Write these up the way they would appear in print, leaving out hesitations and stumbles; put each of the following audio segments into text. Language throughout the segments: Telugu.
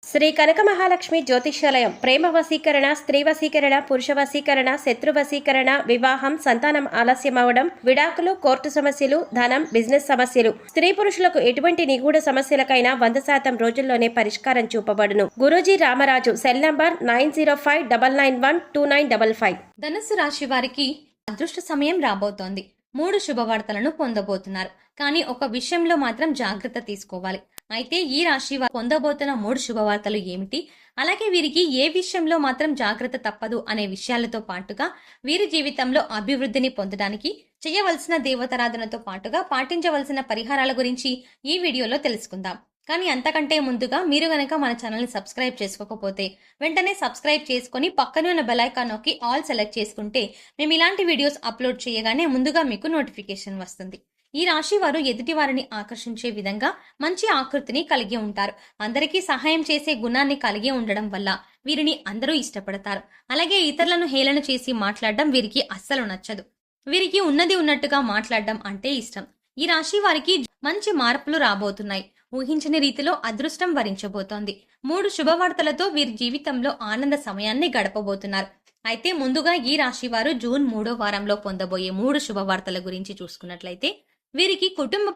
శ్రీ కనక మహాలక్ష్మి జ్యోతిష్యాలయం ప్రేమ వశీకరణ, స్త్రీ వశీకరణ, పురుష వశీకరణ, శత్రు వశీకరణ, వివాహం, సంతానం ఆలస్యమవడం, విడాకులు, కోర్టు సమస్యలు, ధనం, బిజినెస్ సమస్యలు, స్త్రీ పురుషులకు ఎటువంటి నిగూఢ సమస్యలకైనా 100% రోజుల్లోనే పరిష్కారం చూపబడును. గురూజీ రామరాజు. Cell number 9059912955. ధనుస్సు రాశి వారికి అదృష్ట సమయం రాబోతోంది. 3 శుభవార్తలను పొందబోతున్నారు. కానీ ఒక విషయంలో మాత్రం జాగ్రత్త తీసుకోవాలి. అయితే ఈ రాశి వారు పొందబోతున్న 3 శుభవార్తలు ఏమిటి, అలాగే వీరికి ఏ విషయంలో మాత్రం జాగ్రత్త తప్పదు అనే విషయాలతో పాటుగా వీరి జీవితంలో అభివృద్ధిని పొందడానికి చేయవలసిన దేవతారాధనతో పాటుగా పాటించవలసిన పరిహారాల గురించి ఈ వీడియోలో తెలుసుకుందాం. కానీ అంతకంటే ముందుగా మీరు గనక మన ఛానల్ని సబ్స్క్రైబ్ చేసుకోకపోతే వెంటనే సబ్స్క్రైబ్ చేసుకుని పక్కనే ఉన్న బెల్ ఐకాన్ నొక్కి ఆల్ సెలెక్ట్ చేసుకుంటే మేము ఇలాంటి వీడియోస్ అప్లోడ్ చేయగానే ముందుగా మీకు నోటిఫికేషన్ వస్తుంది. ఈ రాశి వారు ఎదుటి వారిని ఆకర్షించే విధంగా మంచి ఆకృతిని కలిగి ఉంటారు. అందరికీ సహాయం చేసే గుణాన్ని కలిగి ఉండడం వల్ల వీరిని అందరూ ఇష్టపడతారు. అలాగే ఇతరులను హేళన చేసి మాట్లాడడం వీరికి అస్సలు నచ్చదు. వీరికి ఉన్నది ఉన్నట్టుగా మాట్లాడడం అంటే ఇష్టం. ఈ రాశి వారికి మంచి మార్పులు రాబోతున్నాయి. ఊహించని రీతిలో అదృష్టం వరించబోతోంది. 3 శుభవార్తలతో వీరి జీవితంలో ఆనంద సమయాన్ని గడపబోతున్నారు. అయితే ముందుగా ఈ రాశి వారు జూన్ 3వ వారంలో పొందబోయే 3 శుభవార్తల గురించి చూసుకున్నట్లయితే వీరికి కుటుంబ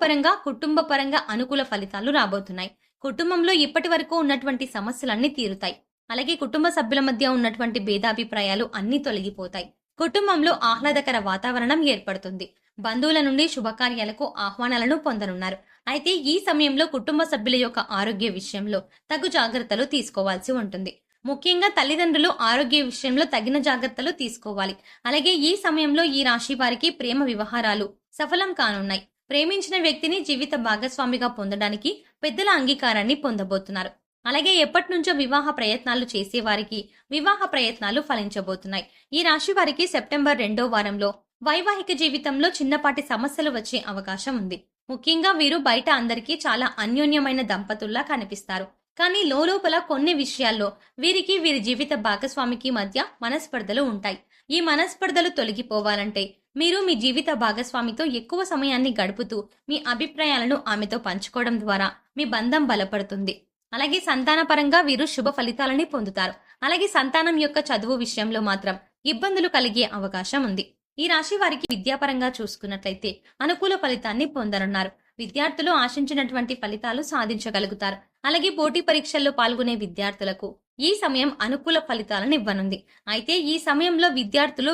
పరంగా అనుకూల ఫలితాలు రాబోతున్నాయి. కుటుంబంలో ఇప్పటి వరకు ఉన్నటువంటి సమస్యలన్నీ తీరుతాయి. అలాగే కుటుంబ సభ్యుల మధ్య ఉన్నటువంటి భేదాభిప్రాయాలు అన్ని తొలగిపోతాయి. కుటుంబంలో ఆహ్లాదకర వాతావరణం ఏర్పడుతుంది. బంధువుల నుండి శుభకార్యాలకు ఆహ్వానాలను పొందనున్నారు. అయితే ఈ సమయంలో కుటుంబ సభ్యుల యొక్క ఆరోగ్య విషయంలో తగు జాగ్రత్తలు తీసుకోవాల్సి ఉంటుంది. ముఖ్యంగా తల్లిదండ్రులు ఆరోగ్య విషయంలో తగిన జాగ్రత్తలు తీసుకోవాలి. అలాగే ఈ సమయంలో ఈ రాశి వారికి ప్రేమ వ్యవహారాలు సఫలం కానున్నాయి. ప్రేమించిన వ్యక్తిని జీవిత భాగస్వామిగా పొందడానికి పెద్దల అంగీకారాన్ని పొందబోతున్నారు. అలాగే ఎప్పటి నుంచో వివాహ ప్రయత్నాలు చేసేవారికి వివాహ ప్రయత్నాలు ఫలించబోతున్నాయి. ఈ రాశి వారికి సెప్టెంబర్ 2వ వారంలో వైవాహిక జీవితంలో చిన్నపాటి సమస్యలు వచ్చే అవకాశం ఉంది. ముఖ్యంగా వీరు బయట అందరికీ చాలా అన్యోన్యమైన దంపతుల్లా కనిపిస్తారు. కానీ లోపల కొన్ని విషయాల్లో వీరికి వీరి జీవిత భాగస్వామికి మధ్య మనస్పర్ధలు ఉంటాయి. ఈ మనస్పర్ధలు తొలగిపోవాలంటే మీరు మీ జీవిత భాగస్వామితో ఎక్కువ సమయాన్ని గడుపుతూ మీ అభిప్రాయాలను ఆమెతో పంచుకోవడం ద్వారా మీ బంధం బలపడుతుంది. అలాగే సంతానపరంగా వీరు శుభ ఫలితాలని పొందుతారు. అలాగే సంతానం యొక్క చదువు విషయంలో మాత్రం ఇబ్బందులు కలిగే అవకాశం ఉంది. ఈ రాశి వారికి విద్యాపరంగా చూసుకున్నట్లయితే అనుకూల ఫలితాన్ని పొందనున్నారు. విద్యార్థులు ఆశించినటువంటి ఫలితాలు సాధించగలుగుతారు. అలాగే పోటీ పరీక్షల్లో పాల్గొనే విద్యార్థులకు ఈ సమయం అనుకూల ఫలితాలను ఇవ్వనుంది. అయితే ఈ సమయంలో విద్యార్థులు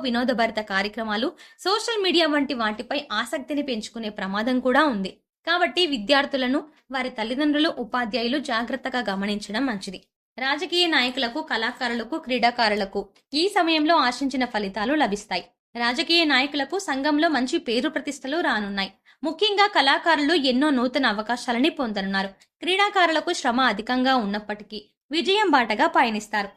వినోదభరిత కార్యక్రమాలు, సోషల్ మీడియా వంటి వాటిపై ఆసక్తిని పెంచుకునే ప్రమాదం కూడా ఉంది. కాబట్టి విద్యార్థులను వారి తల్లిదండ్రులు, ఉపాధ్యాయులు జాగ్రత్తగా గమనించడం మంచిది. రాజకీయ నాయకులకు, కళాకారులకు, క్రీడాకారులకు ఈ సమయంలో ఆశించిన ఫలితాలు లభిస్తాయి. రాజకీయ నాయకులకు సంఘంలో మంచి పేరు ప్రతిష్టలు రానున్నాయి. ముఖ్యంగా కళాకారులు ఎన్నో నూతన అవకాశాలని పొందనున్నారు. క్రీడాకారులకు శ్రమ అధికంగా ఉన్నప్పటికీ విజయం బాటగా పయనిస్తారు.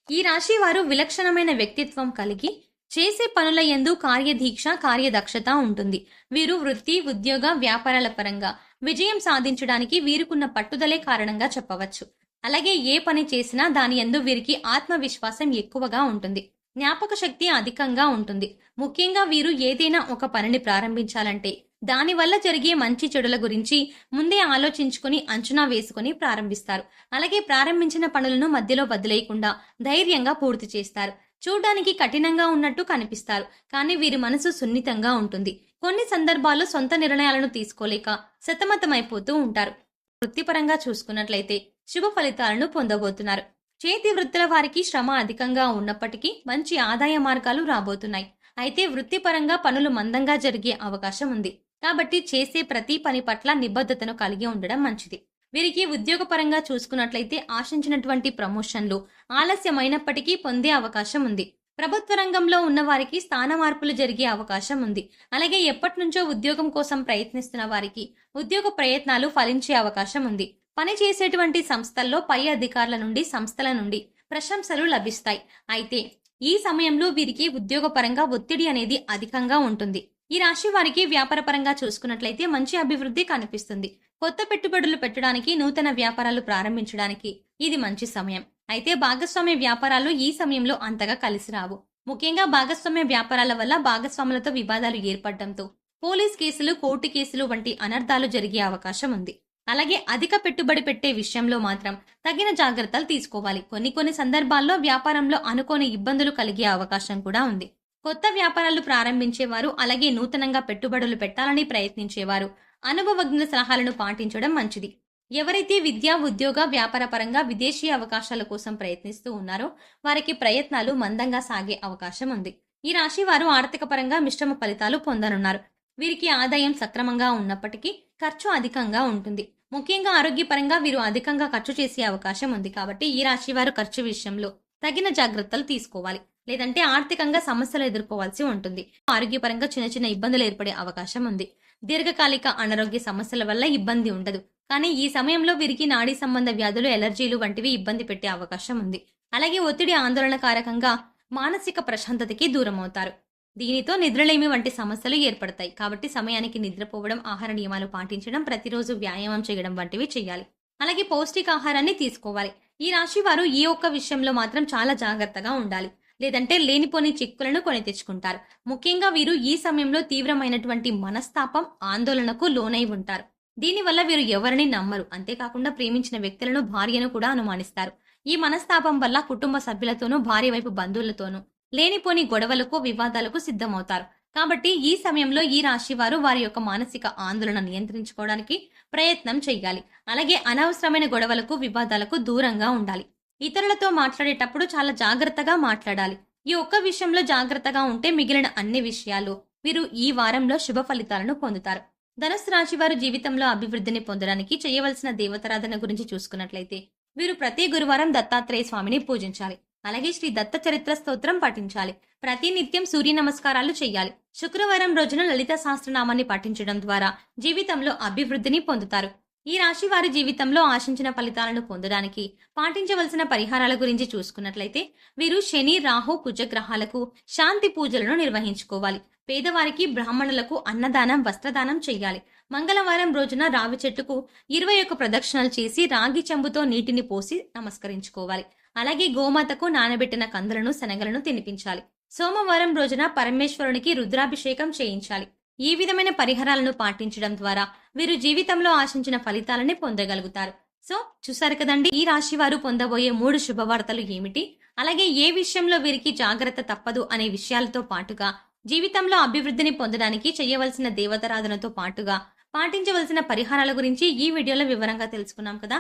ఈ రాశి వారు విలక్షణమైన వ్యక్తిత్వం కలిగి చేసే పనుల యందు కార్యదీక్ష, కార్యదక్షత ఉంటుంది. వీరు వృత్తి, ఉద్యోగ, వ్యాపారాల పరంగా విజయం సాధించడానికి వీరుకున్న పట్టుదలే కారణంగా చెప్పవచ్చు. అలాగే ఏ పని చేసినా దాని యందు వీరికి ఆత్మవిశ్వాసం ఎక్కువగా ఉంటుంది. జ్ఞాపక శక్తి అధికంగా ఉంటుంది. ముఖ్యంగా వీరు ఏదైనా ఒక పనిని ప్రారంభించాలంటే దానివల్ల జరిగే మంచి చెడుల గురించి ముందే ఆలోచించుకుని అంచనా వేసుకుని ప్రారంభిస్తారు. అలాగే ప్రారంభించిన పనులను మధ్యలో వదిలేయకుండా ధైర్యంగా పూర్తి చేస్తారు. చూడ్డానికి కఠినంగా ఉన్నట్టు కనిపిస్తారు, కానీ వీరి మనసు సున్నితంగా ఉంటుంది. కొన్ని సందర్భాల్లో సొంత నిర్ణయాలను తీసుకోలేక సతమతమైపోతూ ఉంటారు. వృత్తిపరంగా చూసుకున్నట్లయితే శుభ ఫలితాలను పొందబోతున్నారు. చేతి వృత్తుల వారికి శ్రమ అధికంగా ఉన్నప్పటికీ మంచి ఆదాయ మార్గాలు రాబోతున్నాయి. అయితే వృత్తిపరంగా పనులు మందంగా జరిగే అవకాశం ఉంది. కాబట్టి చేసే ప్రతి పని పట్ల నిబద్ధతను కలిగి ఉండడం మంచిది. వీరికి ఉద్యోగపరంగా చూసుకున్నట్లయితే ఆశించినటువంటి ప్రమోషన్లు ఆలస్యమైనప్పటికీ పొందే అవకాశం ఉంది. ప్రభుత్వ రంగంలో ఉన్న వారికి స్థాన మార్పులు జరిగే అవకాశం ఉంది. అలాగే ఎప్పటి నుంచో ఉద్యోగం కోసం ప్రయత్నిస్తున్న వారికి ఉద్యోగ ప్రయత్నాలు ఫలించే అవకాశం ఉంది. పని చేసేటువంటి సంస్థల్లో పై అధికారుల నుండి, సంస్థల నుండి ప్రశంసలు లభిస్తాయి. అయితే ఈ సమయంలో వీరికి ఉద్యోగపరంగా ఒత్తిడి అనేది అధికంగా ఉంటుంది. ఈ రాశి వారికి వ్యాపారపరంగా చూసుకున్నట్లయితే మంచి అభివృద్ధి కనిపిస్తుంది. కొత్త పెట్టుబడులు పెట్టడానికి, నూతన వ్యాపారాలు ప్రారంభించడానికి ఇది మంచి సమయం. అయితే భాగస్వామ్య వ్యాపారాలు ఈ సమయంలో అంతగా కలిసి రావు. ముఖ్యంగా భాగస్వామ్య వ్యాపారాల వల్ల భాగస్వాములతో వివాదాలు ఏర్పడడంతో పోలీస్ కేసులు, కోర్టు కేసులు వంటి అనర్థాలు జరిగే అవకాశం ఉంది. అలాగే అధిక పెట్టుబడి పెట్టే విషయంలో మాత్రం తగిన జాగ్రత్తలు తీసుకోవాలి. కొన్ని సందర్భాల్లో వ్యాపారంలో అనుకోని ఇబ్బందులు కలిగే అవకాశం కూడా ఉంది. కొత్త వ్యాపారాలు ప్రారంభించేవారు, అలాగే నూతనంగా పెట్టుబడులు పెట్టాలని ప్రయత్నించేవారు అనుభవజ్ఞుల సలహాలను పాటించడం మంచిది. ఎవరైతే విద్యా, ఉద్యోగ, వ్యాపార పరంగా విదేశీ అవకాశాల కోసం ప్రయత్నిస్తూ ఉన్నారో వారికి ప్రయత్నాలు మందంగా సాగే అవకాశం ఉంది. ఈ రాశి వారు ఆర్థిక పరంగా మిశ్రమ ఫలితాలు పొందనున్నారు. వీరికి ఆదాయం సక్రమంగా ఉన్నప్పటికీ ఖర్చు అధికంగా ఉంటుంది. ముఖ్యంగా ఆరోగ్యపరంగా వీరు అధికంగా ఖర్చు చేసే అవకాశం ఉంది. కాబట్టి ఈ రాశి వారు ఖర్చు విషయంలో తగిన జాగ్రత్తలు తీసుకోవాలి. లేదంటే ఆర్థికంగా సమస్యలు ఎదుర్కోవాల్సి ఉంటుంది. ఆరోగ్యపరంగా చిన్న ఇబ్బందులు ఏర్పడే అవకాశం ఉంది. దీర్ఘకాలిక అనారోగ్య సమస్యల వల్ల ఇబ్బంది ఉండదు. కానీ ఈ సమయంలో వీరికి నాడీ సంబంధ వ్యాధులు, ఎలర్జీలు వంటివి ఇబ్బంది పెట్టే అవకాశం ఉంది. అలాగే ఒత్తిడి, ఆందోళన కారకంగా మానసిక ప్రశాంతతకి దూరం అవుతారు. దీనితో నిద్రలేమి వంటి సమస్యలు ఏర్పడతాయి. కాబట్టి సమయానికి నిద్రపోవడం, ఆహార నియమాలు పాటించడం, ప్రతిరోజు వ్యాయామం చేయడం వంటివి చేయాలి. అలాగే పౌష్టికాహారాన్ని తీసుకోవాలి. ఈ రాశి వారు ఈ ఒక్క విషయంలో మాత్రం చాలా జాగ్రత్తగా ఉండాలి. లేదంటే లేనిపోని చిక్కులను కొని తెచ్చుకుంటారు. ముఖ్యంగా వీరు ఈ సమయంలో తీవ్రమైనటువంటి మనస్తాపం, ఆందోళనకు లోనై ఉంటారు. దీనివల్ల వీరు ఎవరిని నమ్మరు. అంతేకాకుండా ప్రేమించిన వ్యక్తులను, భార్యను కూడా అనుమానిస్తారు. ఈ మనస్తాపం వల్ల కుటుంబ సభ్యులతోనూ, భార్య వైపు బంధువులతోనూ లేనిపోని గొడవలకు, వివాదాలకు సిద్ధమవుతారు. కాబట్టి ఈ సమయంలో ఈ రాశి వారు వారి యొక్క మానసిక ఆందోళన నియంత్రించుకోవడానికి ప్రయత్నం చేయాలి. అలాగే అనవసరమైన గొడవలకు, వివాదాలకు దూరంగా ఉండాలి. ఇతరులతో మాట్లాడేటప్పుడు చాలా జాగ్రత్తగా మాట్లాడాలి. ఈ ఒక్క విషయంలో జాగ్రత్తగా ఉంటే మిగిలిన అన్ని విషయాలు వీరు ఈ వారంలో శుభ ఫలితాలను పొందుతారు. ధనుసు రాశి వారు జీవితంలో అభివృద్ధిని పొందడానికి చేయవలసిన దేవతారాధన గురించి చూసుకున్నట్లయితే వీరు ప్రతి గురువారం దత్తాత్రేయ స్వామిని పూజించాలి. అలాగే శ్రీ దత్త చరిత్ర స్తోత్రం పఠించాలి. ప్రతి నిత్యం సూర్య నమస్కారాలు చేయాలి. శుక్రవారం రోజున లలిత సహస్రనామాన్ని పఠించడం ద్వారా జీవితంలో అభివృద్ధిని పొందుతారు. ఈ రాశి వారి జీవితంలో ఆశించిన ఫలితాలను పొందడానికి పాటించవలసిన పరిహారాల గురించి చూసుకున్నట్లయితే వీరు శని, రాహు, కుజగ్రహాలకు శాంతి పూజలను నిర్వహించుకోవాలి. పేదవారికి, బ్రాహ్మణులకు అన్నదానం, వస్త్రదానం చేయాలి. మంగళవారం రోజున రావి చెట్టుకు 21 ప్రదక్షిణలు చేసి రాగి చెంబుతో నీటిని పోసి నమస్కరించుకోవాలి. అలాగే గోమాతకు నానబెట్టిన కందులను, శనగలను తినిపించాలి. సోమవారం రోజున పరమేశ్వరునికి రుద్రాభిషేకం చేయించాలి. ఈ విధమైన పరిహారాలను పాటించడం ద్వారా వీరు జీవితంలో ఆశించిన ఫలితాలని పొందగలుగుతారు. సో చూసారు కదండి, ఈ రాశి వారు పొందబోయే 3 శుభవార్తలు ఏమిటి, అలాగే ఏ విషయంలో వీరికి జాగ్రత్త తప్పదు అనే విషయాలతో పాటుగా జీవితంలో అభివృద్ధిని పొందడానికి చేయవలసిన దేవతారాధనతో పాటుగా పాటించవలసిన పరిహారాల గురించి ఈ వీడియోలో వివరంగా తెలుసుకున్నాం కదా.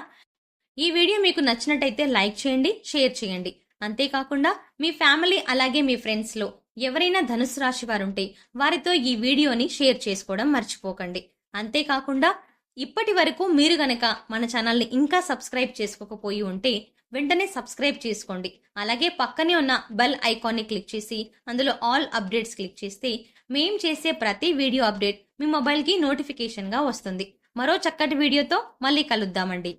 ఈ వీడియో మీకు నచ్చినట్టయితే లైక్ చేయండి, షేర్ చేయండి. అంతేకాకుండా మీ ఫ్యామిలీ అలాగే మీ ఫ్రెండ్స్ లో ఎవరైనా ధనుసు రాశి వారుంటే వారితో ఈ వీడియోని షేర్ చేసుకోవడం మర్చిపోకండి. అంతేకాకుండా ఇప్పటి వరకు మీరు గనక మన ఛానల్ని ఇంకా సబ్స్క్రైబ్ చేసుకోకపోయి ఉంటే వెంటనే సబ్స్క్రైబ్ చేసుకోండి. అలాగే పక్కనే ఉన్న బెల్ ఐకాన్ని క్లిక్ చేసి అందులో ఆల్ అప్డేట్స్ క్లిక్ చేస్తే మేం చేసే ప్రతి వీడియో అప్డేట్ మీ మొబైల్కి నోటిఫికేషన్గా వస్తుంది. మరో చక్కటి వీడియోతో మళ్ళీ కలుద్దామండి.